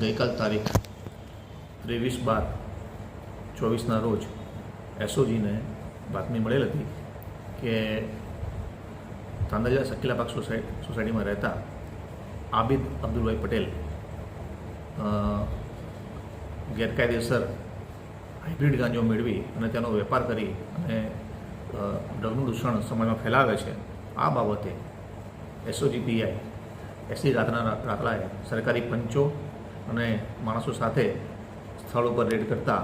ગઈકાલ તારીખ 23/12/24ના રોજ એસઓજીને બાતમી મળેલ હતી કે તાંદરિયા શકીલાબાગ સોસાયટીમાં રહેતા આબિદ અબ્દુલભાઈ પટેલ ગેરકાયદેસર હાઇબ્રિડ ગાંજો મેળવી અને તેનો વેપાર કરી અને ડ્રગનું દૂષણ સમાજમાં ફેલાવે છે. આ બાબતે એસઓજી પીઆઈ એસડી રાતલાએ સરકારી પંચો અને માણસો સાથે સ્થળ ઉપર રેડ કરતા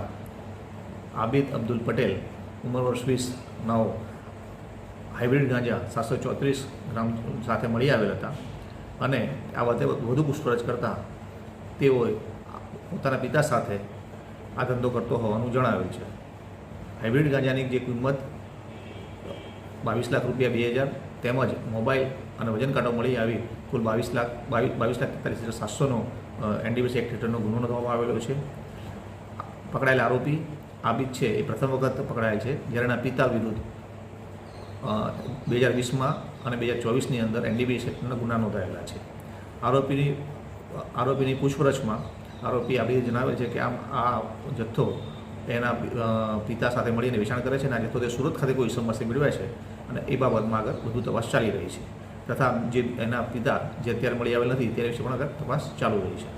આબિદ અબ્દુલ પટેલ ઉંમર વર્ષ 20 નાઓ હાઇબ્રિડ ગાંજા 734 ગ્રામ સાથે મળી આવેલ હતા અને આ બાબતે વધુ પૂછપરછ કરતા તેઓએ પોતાના પિતા સાથે આ ધંધો કરતો હોવાનું જણાવેલ છે. હાઇબ્રિડ ગાંજાની જે કિંમત 22 લાખ રૂપિયા 2000 તેમજ મોબાઈલ અને વજન કાંટો મળી આવી કુલ 22,43,700નો એનડીપીસી એક્ટ હેઠળનો ગુનો નોંધવામાં આવેલો છે. પકડાયેલા આરોપી આબિદ છે એ પ્રથમ વખત પકડાયેલ છે, જ્યારે એના પિતા વિરુદ્ધ 2020માં અને 2024ની અંદર એનડીપીસી એક્ટના ગુના નોંધાયેલા છે. આરોપીની પૂછપરછમાં આરોપી આબિદે જણાવેલ છે કે આ જથ્થો એના પિતા સાથે મળીને વેચાણ કરે છે અને આ જથ્થો તે સુરત ખાતે કોઈ ઇસમમાંથી મેળવાય છે અને એ બાબતમાં આગળ વધુ તપાસ ચાલી રહી છે તથા જે એના પિતા જે અત્યારે મળી આવેલ નથી તે વિશે પણ આગળ તપાસ ચાલુ રહી છે.